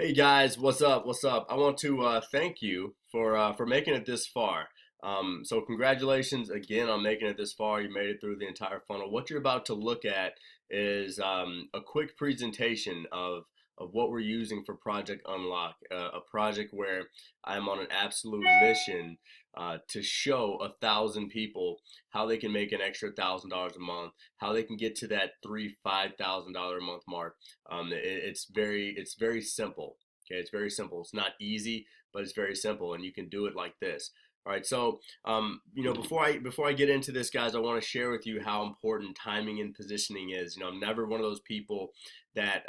Hey guys, what's up? What's up? I want to thank you for making it this far. So congratulations again on making it this far. You made it through the entire funnel. What you're about to look at is a quick presentation of what we're using for Project Unlock, a project where I'm on an absolute mission to show 1,000 people how they can make an extra $1,000 a month, how they can get to that $5,000 a month mark. It's very simple. Okay, it's very simple. It's not easy, but it's very simple, and you can do it like this. All right. So, before I get into this, guys, I want to share with you how important timing and positioning is. I'm never one of those people that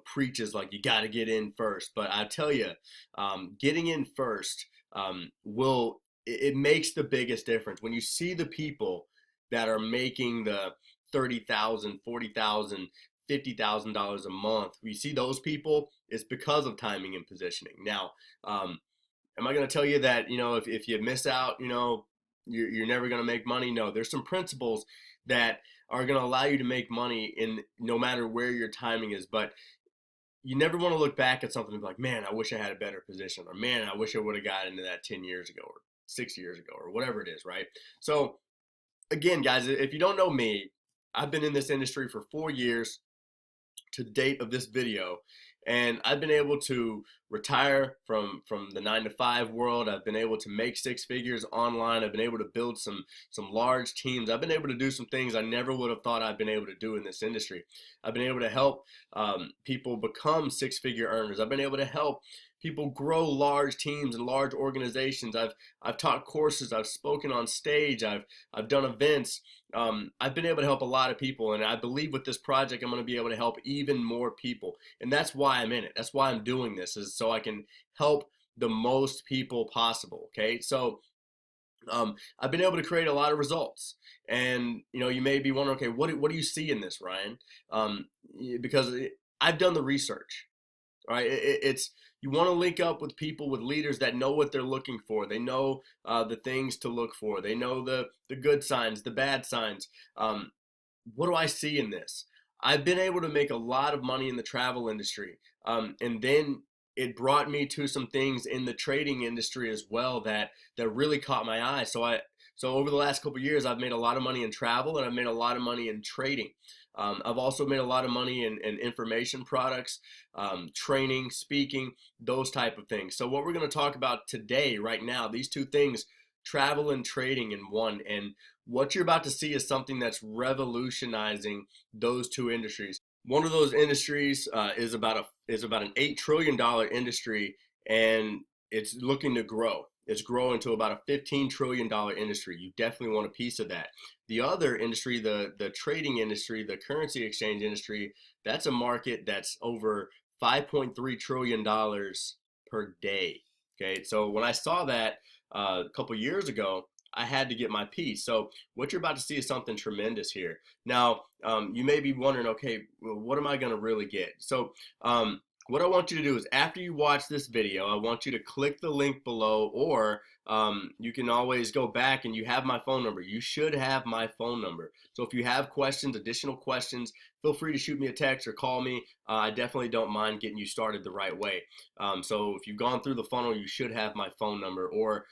preaches like you got to get in first, but I tell you, getting in first it makes the biggest difference when you see the people that are making the 30,000, 40,000, $50,000 a month. We see those people, it's because of timing and positioning. Now, am I going to tell you that if you miss out, you're never going to make money? No, there's some principles that are going to allow you to make money in no matter where your timing is. But you never want to look back at something and be like, man, I wish I had a better position, or man, I wish I would have got into that 10 years ago, or 6 years ago, or whatever it is, right? So again, guys, if you don't know me, I've been in this industry for 4 years to date of this video, and I've been able to retire from the 9 to 5 world. I've been able to make six figures online. I've been able to build some large teams. I've been able to do some things I never would have thought I'd been able to do in this industry. I've been able to help people become six-figure earners. I've been able to help people grow large teams and large organizations. I've taught courses. I've spoken on stage. I've done events. I've been able to help a lot of people, and I believe with this project I'm going to be able to help even more people, and that's why I'm in it. That's why I'm doing this, is so I can help the most people possible. Okay, so I've been able to create a lot of results, and you may be wondering, okay, what do you see in this, Ryan? Because I've done the research. Right? It's you want to link up with people, with leaders that know what they're looking for. They know the things to look for. They know the good signs, the bad signs. What do I see in this? I've been able to make a lot of money in the travel industry, and then it brought me to some things in the trading industry as well that really caught my eye. So over the last couple of years, I've made a lot of money in travel, and I've made a lot of money in trading. I've also made a lot of money in information products, training, speaking, those type of things. So what we're going to talk about today, right now, these two things, travel and trading in one. And what you're about to see is something that's revolutionizing those two industries. One of those industries is about an $8 trillion industry, and it's looking to grow. It's growing to about a $15 trillion industry. You definitely want a piece of that. The other industry, the trading industry, the currency exchange industry, that's a market that's over $5.3 trillion per day. Okay, so when I saw that a couple years ago, I had to get my piece. So what you're about to see is something tremendous here. Now, you may be wondering, okay, well, what am I going to really get? So what I want you to do is, after you watch this video, I want you to click the link below, or you can always go back, and you have my phone number. You should have my phone number. So if you have questions, additional questions, feel free to shoot me a text or call me. I definitely don't mind getting you started the right way. So if you've gone through the funnel, you should have my phone number, or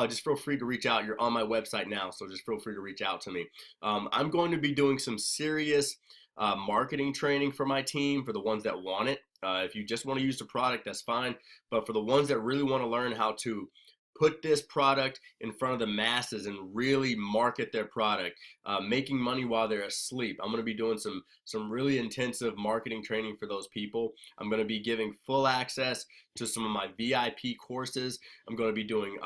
just feel free to reach out. You're on my website now, so just feel free to reach out to me. I'm going to be doing some serious marketing training for my team, for the ones that want it. If you just want to use the product, that's fine. But for the ones that really want to learn how to put this product in front of the masses and really market their product, making money while they're asleep, I'm going to be doing some really intensive marketing training for those people. I'm going to be giving full access to some of my VIP courses. I'm going to be doing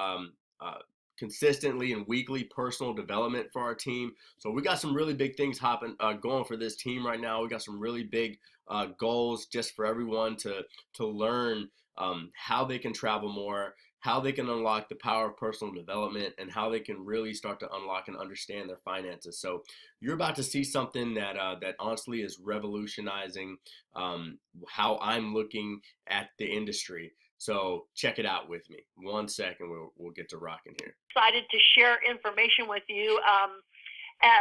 consistently and weekly personal development for our team. So we got some really big things going for this team right now. We got some really big goals just for everyone to learn how they can travel more, how they can unlock the power of personal development, and how they can really start to unlock and understand their finances. So you're about to see something that honestly is revolutionizing how I'm looking at the industry. So check it out with me. 1 second, we'll get to rocking here. Excited to share information with you.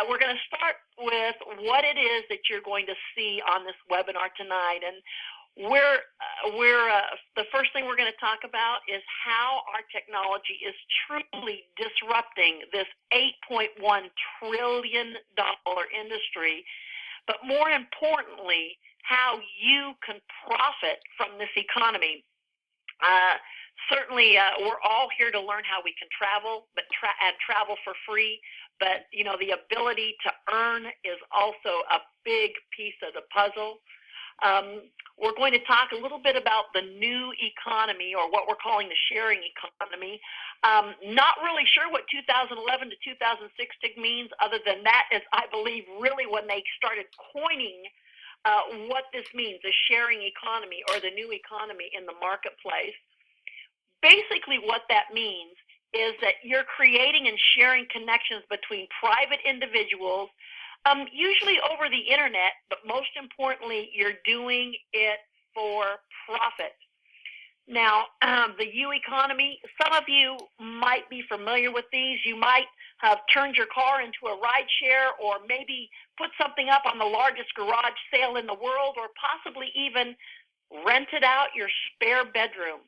We're going to start with what it is that you're going to see on this webinar tonight, and the first thing we're going to talk about is how our technology is truly disrupting this $8.1 trillion industry, but more importantly, how you can profit from this economy. Certainly, we're all here to learn how we can travel, but travel for free. But the ability to earn is also a big piece of the puzzle. We're going to talk a little bit about the new economy, or what we're calling the sharing economy. Not really sure what 2011 to 2016 means, other than that is, I believe, really when they started coining what this means, the sharing economy or the new economy in the marketplace. Basically, what that means is that you're creating and sharing connections between private individuals, usually over the internet, but most importantly, you're doing it for profit. Now, the U economy, some of you might be familiar with these. You might have turned your car into a ride share, or maybe put something up on the largest garage sale in the world, or possibly even rented out your spare bedroom.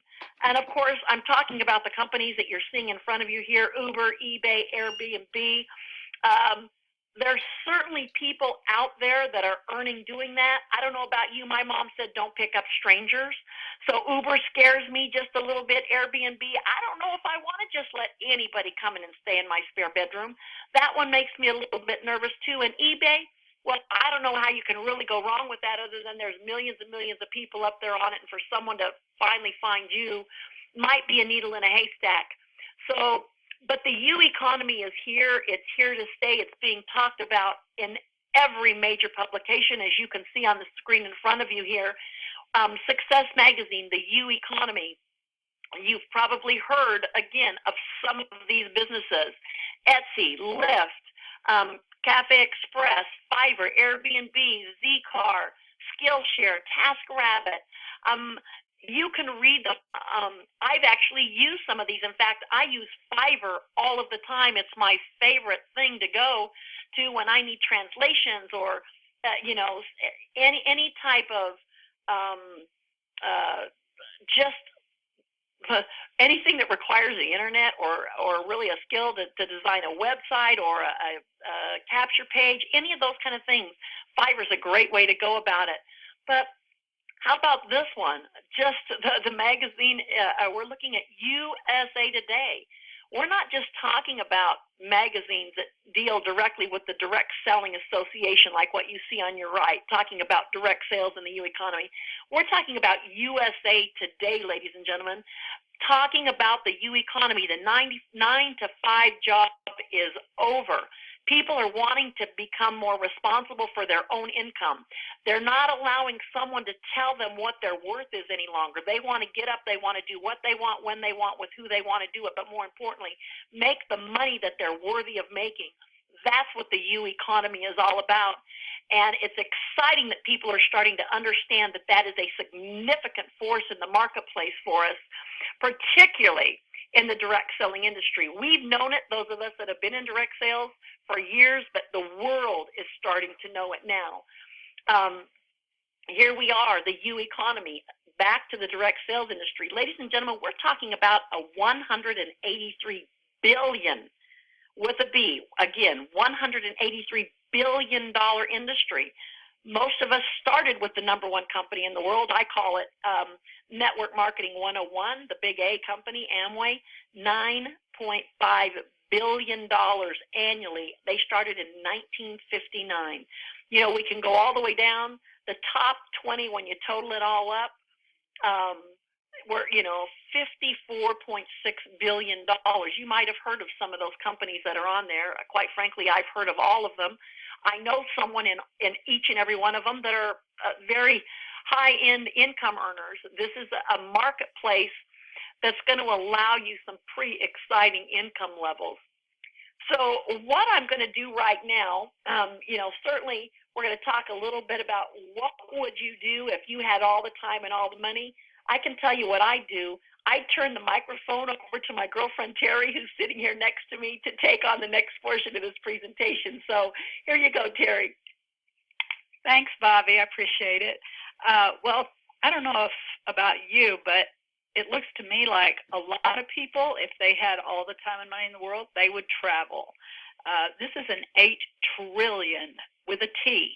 And of course, I'm talking about the companies that you're seeing in front of you here: Uber, eBay, Airbnb. There's certainly people out there that are earning doing that. I don't know about you. My mom said don't pick up strangers. So Uber scares me just a little bit. Airbnb, I don't know if I want to just let anybody come in and stay in my spare bedroom. That one makes me a little bit nervous too. And eBay, well, I don't know how you can really go wrong with that, other than there's millions and millions of people up there on it, and for someone to finally find you might be a needle in a haystack. But the U economy is here. It's here to stay. It's being talked about in every major publication, as you can see on the screen in front of you here. Success Magazine, the U economy. You've probably heard, again, of some of these businesses: Etsy, Lyft, Cafe Express, Fiverr, Airbnb, Zcar, Skillshare, TaskRabbit. You can read them. I've actually used some of these. In fact, I use Fiverr all of the time. It's my favorite thing to go to when I need translations, or any type of just anything that requires the internet, or really a skill to design a website, or a capture page, any of those kind of things. Fiverr is a great way to go about it. But how about this one? Just the magazine, we're looking at USA Today. We're not just talking about magazines that deal directly with the Direct Selling Association, like what you see on your right, talking about direct sales in the U economy. We're talking about USA Today, ladies and gentlemen, talking about the U economy. The 9 to 5 job is over. People are wanting to become more responsible for their own income. They're not allowing someone to tell them what their worth is any longer. They want to get up, they want to do what they want, when they want, with who they want to do it, but more importantly, make the money that they're worthy of making. That's what the U economy is all about. And it's exciting that people are starting to understand that that is a significant force in the marketplace for us, particularly in the direct selling industry. We've known it, those of us that have been in direct sales for years, but the world is starting to know it now. Here we are, the U economy, back to the direct sales industry. Ladies and gentlemen, we're talking about a $183 billion, with a B, again, $183 billion industry. Most of us started with the number one company in the world. I call it Network Marketing 101, the big A company, Amway, $9.5 billion annually. They started in 1959. We can go all the way down. The top 20, when you total it all up, were, $54.6 billion. You might have heard of some of those companies that are on there. Quite frankly, I've heard of all of them. I know someone in each and every one of them that are very high-end income earners. This is a marketplace that's going to allow you some pretty exciting income levels. So what I'm going to do right now, certainly we're going to talk a little bit about what would you do if you had all the time and all the money. I can tell you what I do. I turn the microphone over to my girlfriend, Terry, who's sitting here next to me, to take on the next portion of this presentation. So here you go, Terry. Thanks, Bobby. I appreciate it. Well, I don't know if about you, but it looks to me like a lot of people, if they had all the time and money in the world, they would travel. This is an 8 trillion with a T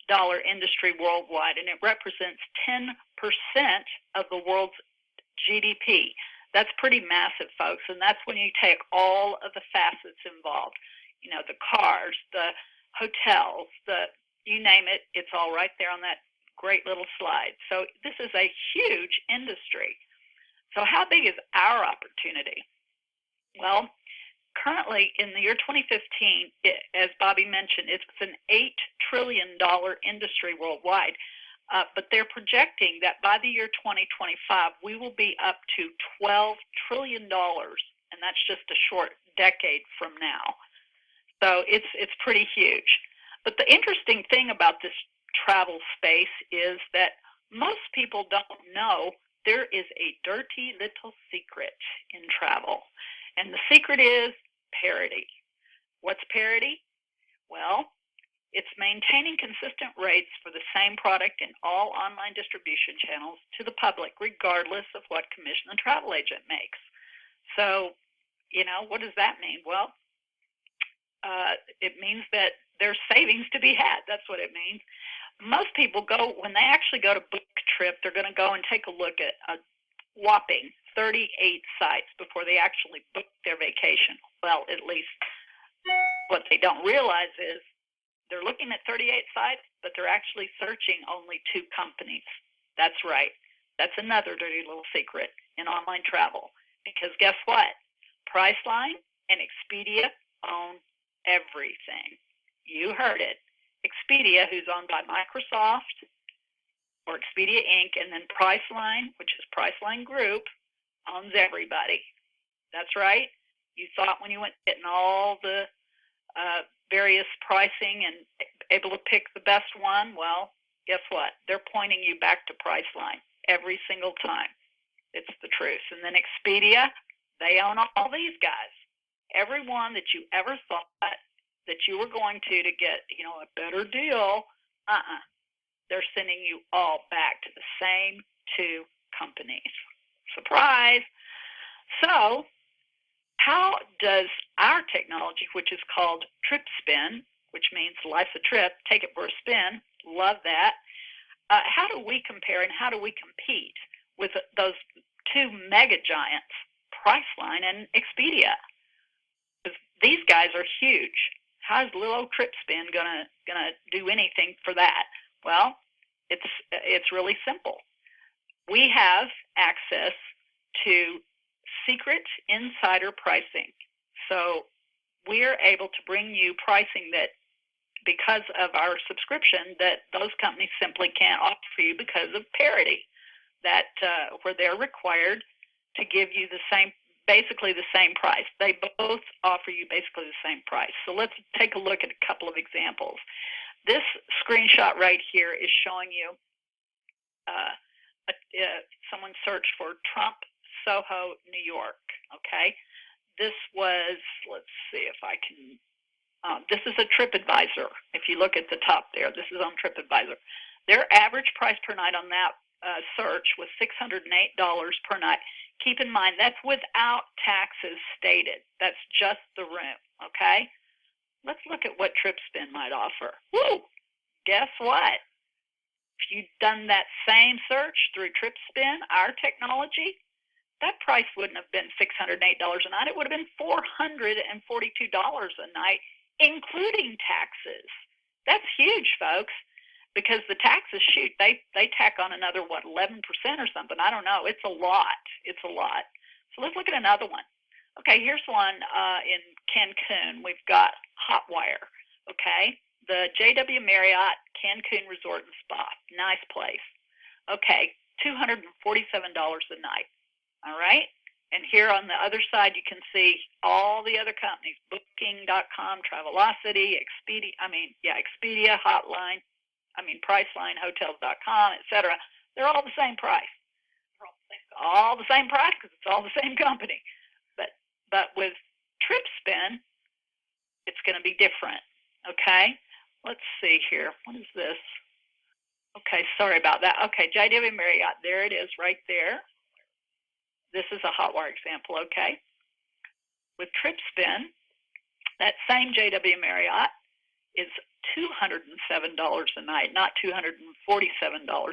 dollar industry worldwide, and it represents 10% of the world's GDP. That's pretty massive, folks, and that's when you take all of the facets involved. You know, the cars, the hotels, the you name it, it's all right there on that great little slide. So this is a huge industry. So how big is our opportunity? Well, currently in the year 2015, as Bobby mentioned, it's an $8 trillion industry worldwide. But they're projecting that by the year 2025, we will be up to $12 trillion, and that's just a short decade from now. So it's pretty huge. But the interesting thing about this travel space is that most people don't know there is a dirty little secret in travel. And the secret is parity. What's parity? Well, it's maintaining consistent rates for the same product in all online distribution channels to the public, regardless of what commission the travel agent makes. So, what does that mean? Well, it means that there's savings to be had. That's what it means. Most people when they actually go to book a trip, they're going to go and take a look at a whopping 38 sites before they actually book their vacation. Well, at least what they don't realize is they're looking at 38 sites, but they're actually searching only 2 companies. That's right. That's another dirty little secret in online travel. Because guess what? Priceline and Expedia own everything. You heard it. Expedia, who's owned by Microsoft, or Expedia Inc., and then Priceline, which is Priceline Group, owns everybody. That's right. You thought when you went getting all the various pricing and able to pick the best one, well, guess what? They're pointing you back to Priceline every single time. It's the truth. And then Expedia, they own all these guys. Everyone that you ever thought that you were going to get, a better deal, they're sending you all back to the same 2 companies. Surprise! So, how does our technology, which is called TripSpin, which means life's a trip, take it for a spin, love that, how do we compare and how do we compete with those 2 mega giants, Priceline and Expedia? Because these guys are huge. How's little old TripSpin gonna do anything for that? Well, it's really simple. We have access to secret insider pricing. So we're able to bring you pricing that, because of our subscription, that those companies simply can't offer you because of parity, that where they're required to give you basically the same price. They both offer you basically the same price. So let's take a look at a couple of examples. This screenshot right here is showing you someone searched for Trump Soho, New York. Okay, this was, let's see if I can. This is a TripAdvisor. If you look at the top there, this is on TripAdvisor. Their average price per night on that search was $608 per night. Keep in mind, that's without taxes stated. That's just the room, okay? Let's look at what TripSpin might offer. Woo! Guess what? If you'd done that same search through TripSpin, our technology, that price wouldn't have been $608 a night. It would have been $442 a night, including taxes. That's huge, folks, because the taxes, they tack on another, 11% or something. I don't know. It's a lot. It's a lot. So let's look at another one. Okay, here's one in Cancun. We've got Hotwire, okay? The JW Marriott Cancun Resort and Spa. Nice place. Okay, $247 a night. All right? And here on the other side, you can see all the other companies, Booking.com, Travelocity, Expedia, Priceline, Hotels.com, etc. They're all the same price. All the same price because it's all the same company. But with TripSpin, it's going to be different. Okay? Let's see here. What is this? Okay, sorry about that. Okay, JW Marriott, there it is right there. This is a Hotwire example, okay? With TripSpin, that same JW Marriott is $207 a night, not $247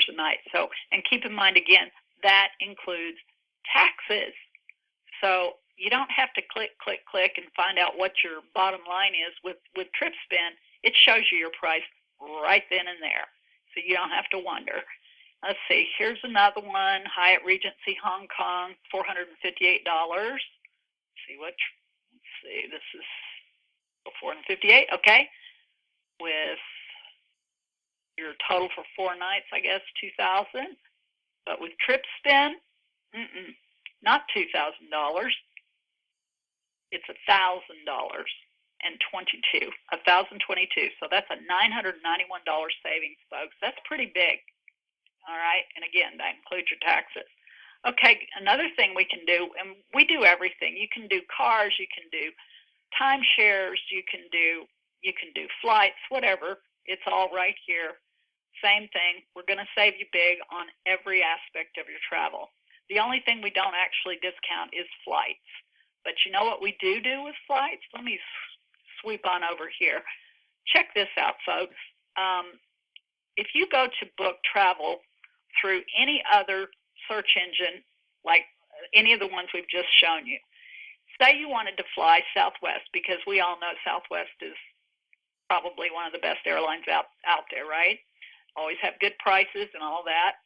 a night. So, and keep in mind again, that includes taxes. So you don't have to click, click, click and find out what your bottom line is. With TripSpin, it shows you your price right then and there. So you don't have to wonder. Let's see, here's another one, Hyatt Regency Hong Kong, $458. Let's see, this is $458, okay. With your total for 4 nights, I guess, $2,000. But with TripSpin, not $2,000. It's $1,000 and 1,022. So that's a $991 savings, folks. That's pretty big. All right, and again, that includes your taxes. Okay, another thing we can do, and we do everything. You can do cars, you can do timeshares, you can do flights, whatever. It's all right here. Same thing. We're going to save you big on every aspect of your travel. The only thing we don't actually discount is flights. But you know what we do with flights? Let me sweep on over here. Check this out, folks. If you go to book travel through any other search engine, like any of the ones we've just shown you, say you wanted to fly Southwest, because we all know Southwest is probably one of the best airlines out there, right? Always have good prices and all that.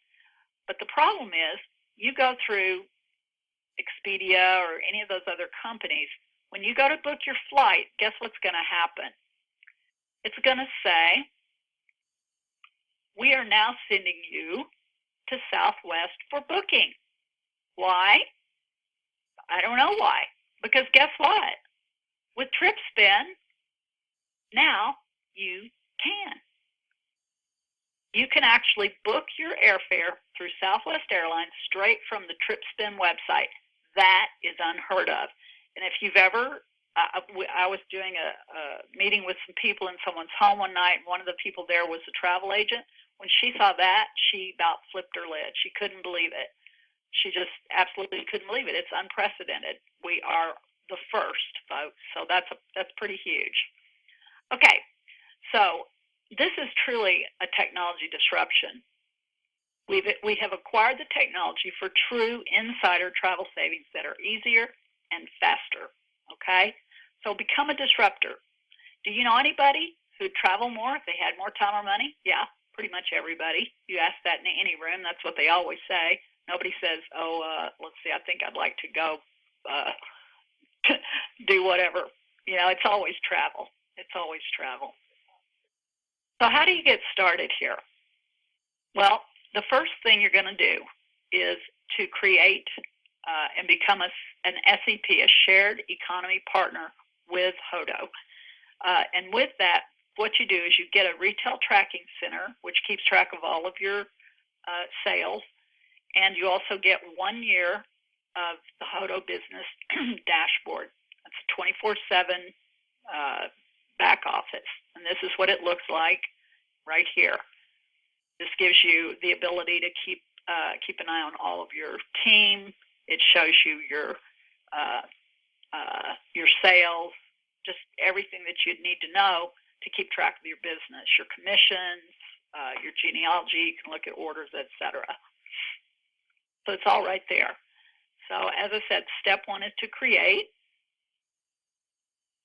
But the problem is, you go through Expedia or any of those other companies, when you go to book your flight, guess what's going to happen? It's going to say, we are now sending you to Southwest for booking. Why? I don't know why. Because guess what? With TripSpin, now you can. You can actually book your airfare through Southwest Airlines straight from the TripSpin website. That is unheard of. And if you've ever, I was doing a meeting with some people in someone's home one night, and one of the people there was a travel agent. When she saw that, she about flipped her lid. She couldn't believe it. She just absolutely couldn't believe it. It's unprecedented. We are the first, folks. So that's pretty huge. Okay, so this is truly a technology disruption. We have acquired the technology for true insider travel savings that are easier and faster, okay? So become a disruptor. Do you know anybody who'd travel more if they had more time or money? Yeah, pretty much everybody. You ask that in any room, that's what they always say. Nobody says, let's see, I think I'd like to go do whatever. You know, it's always travel. It's always travel. So how do you get started here? Well, the first thing you're going to do is to create and become an SEP, a shared economy partner with Hodo. And with that, what you do is you get a retail tracking center, which keeps track of all of your sales. And you also get 1 year of the Hodo Business dashboard. It's a 24/7 back office. And this is what it looks like right here. This gives you the ability to keep an eye on all of your team. It shows you your sales, just everything that you'd need to know to keep track of your business, your commissions, your genealogy. You can look at orders, etc. So it's all right there. So as I said, step 1 is to create.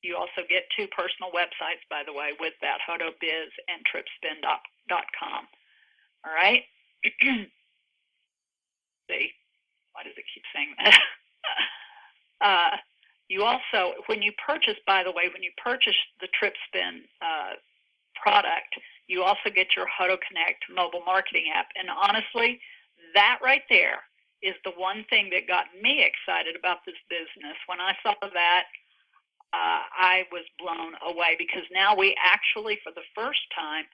You also get 2 personal websites, by the way, with that, HodoBiz and TripSpin.com. All right? See, why does it keep saying that? You also, when you purchase, by the way, when you purchase the TripSpin product, you also get your Hodo Connect mobile marketing app. And honestly, that right there is the one thing that got me excited about this business. When I saw that, I was blown away, because now we actually, for the first time,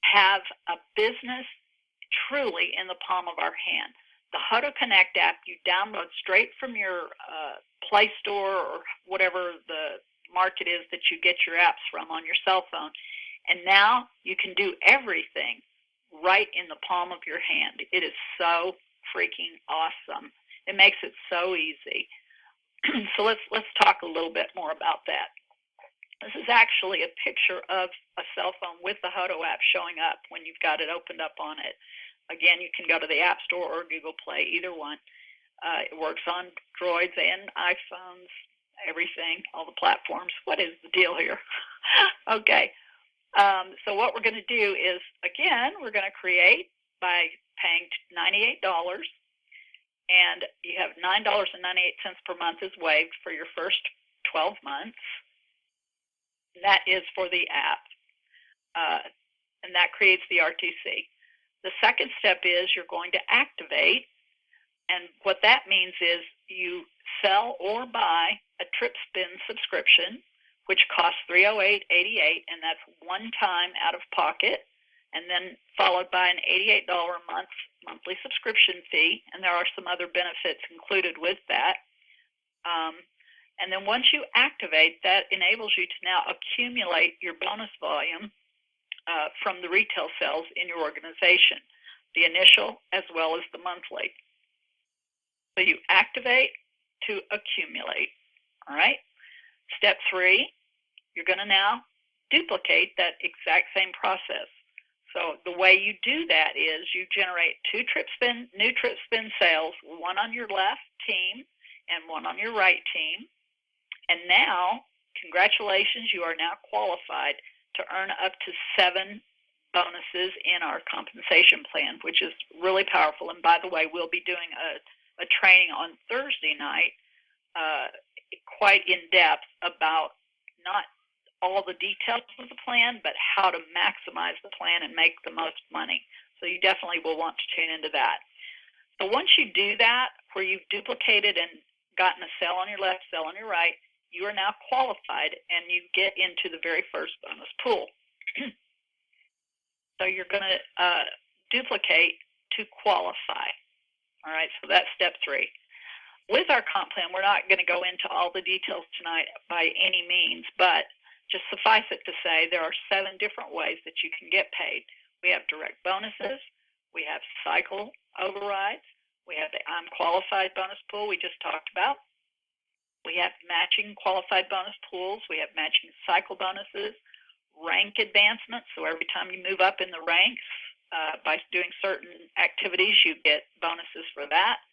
have a business truly in the palm of our hand. The Hodo Connect app you download straight from your Play Store or whatever the market is that you get your apps from on your cell phone. And now you can do everything right in the palm of your hand. It is so freaking awesome. It makes it so easy. So let's talk a little bit more about that. This is actually a picture of a cell phone with the Hodo app showing up when you've got it opened up on it. Again, you can go to the App Store or Google Play, either one. It works on Droids and iPhones, everything, all the platforms. What is the deal here? Okay. So what we're going to do is, again, we're going to create by paying $98, and you have $9.98 per month is waived for your first 12 months. That is for the app, and that creates the RTC. The second step is you're going to activate, and what that means is you sell or buy a TripSpin subscription, which costs $308.88, and that's one time out of pocket, and then followed by an $88 a month monthly subscription fee, and there are some other benefits included with that. And then once you activate, that enables you to now accumulate your bonus volume from the retail sales in your organization, the initial as well as the monthly. So you activate to accumulate, all right? Step 3, you're going to now duplicate that exact same process. So the way you do that is you generate new TripSpin sales, one on your left team and one on your right team. And now, congratulations, you are now qualified to earn up to 7 bonuses in our compensation plan, which is really powerful. And by the way, we'll be doing a training on Thursday night, quite in depth about not all the details of the plan, but how to maximize the plan and make the most money. So you definitely will want to tune into that. So once you do that, where you've duplicated and gotten a sale on your left, sale on your right, you are now qualified and you get into the very first bonus pool. So you're going to duplicate to qualify. All right, so that's step 3. With our comp plan, we're not going to go into all the details tonight by any means, but just suffice it to say there are 7 different ways that you can get paid. We have direct bonuses, we have cycle overrides, we have the I'm qualified bonus pool we just talked about. We have matching qualified bonus pools. We have matching cycle bonuses, rank advancements. So every time you move up in the ranks by doing certain activities, you get bonuses for that.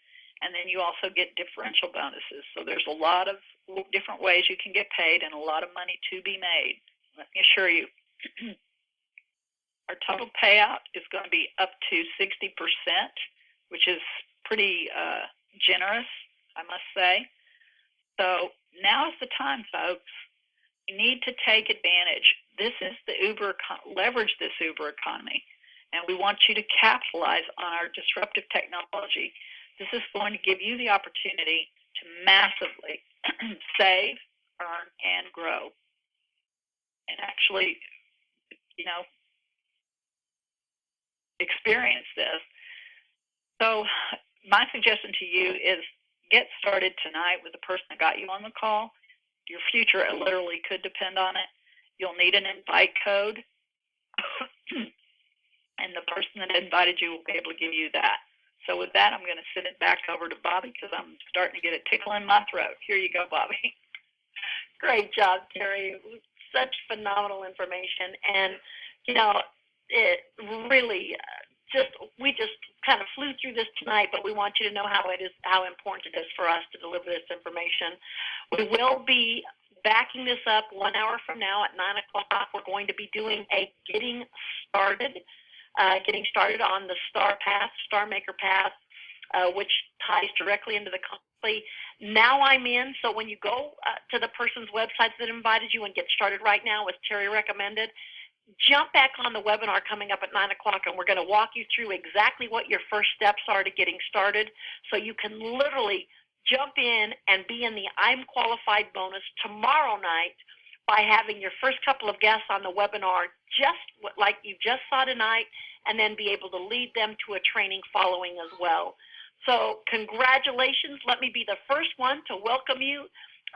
And then you also get differential bonuses. So there's a lot of different ways you can get paid and a lot of money to be made. Let me assure you, our total payout is going to be up to 60%, which is pretty generous, I must say. So now is the time, folks. You need to take advantage. This is the leverage this Uber economy, and we want you to capitalize on our disruptive technology. This is going to give you the opportunity to massively save, earn, and grow, and actually, experience this. So my suggestion to you is get started tonight with the person that got you on the call. Your future literally could depend on it. You'll need an invite code, and the person that invited you will be able to give you that. So with that, I'm going to send it back over to Bobby because I'm starting to get a tickle in my throat. Here you go, Bobby. Great job, Terry. Such phenomenal information. And, it really we just kind of flew through this tonight, but we want you to know how important it is for us to deliver this information. We will be backing this up 1 hour from now at 9 o'clock. We're going to be doing a getting started on the Star Maker Path, which ties directly into the company. Now I'm in, so when you go to the person's websites that invited you and get started right now, as Terry recommended, jump back on the webinar coming up at 9 o'clock, and we're going to walk you through exactly what your first steps are to getting started, so you can literally jump in and be in the I'm Qualified bonus tomorrow night by having your first couple of guests on the webinar just like you just saw tonight, and then be able to lead them to a training following as well. So congratulations. Let me be the first one to welcome you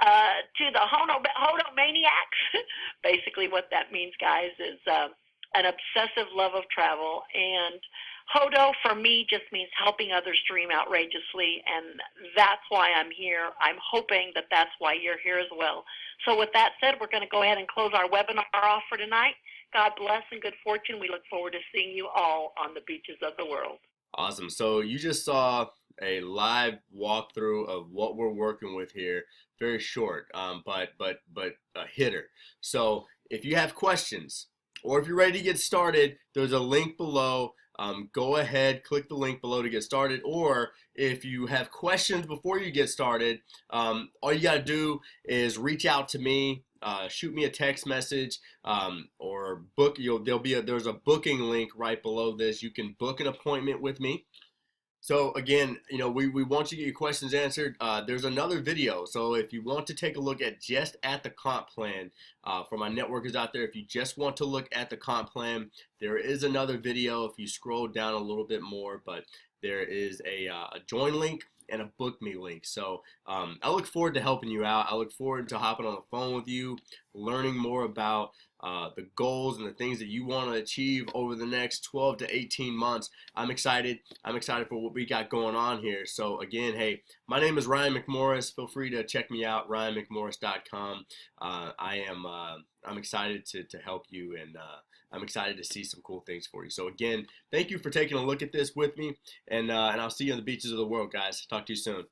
to the Hodo Maniacs. Basically what that means, guys, is an obsessive love of travel. And Hodo for me just means helping others dream outrageously, and that's why I'm here. I'm hoping that that's why you're here as well. So with that said, we're going to go ahead and close our webinar off for tonight. God bless and good fortune. We look forward to seeing you all on the beaches of the world. Awesome. So you just saw a live walkthrough of what we're working with here. Very short, but a hitter. So if you have questions or if you're ready to get started, there's a link below. Go ahead, click the link below to get started. Or if you have questions before you get started, all you got to do is reach out to me. Shoot me a text message, or book. There's a booking link right below this. You can book an appointment with me. So again, we want you to get your questions answered. There's another video. So if you want to take a look at just at the comp plan, for my networkers out there, if you just want to look at the comp plan, there is another video if you scroll down a little bit more, but there is a join link and a book me link. So I look forward to helping you out. I look forward to hopping on the phone with you, learning more about the goals and the things that you want to achieve over the next 12 to 18 months. I'm excited. I'm excited for what we got going on here. So again, hey, my name is Ryan McMorris. Feel free to check me out, ryanmcmorris.com. I'm excited to help you, and I'm excited to see some cool things for you. So again, thank you for taking a look at this with me, and I'll see you on the beaches of the world, guys. Talk to you soon.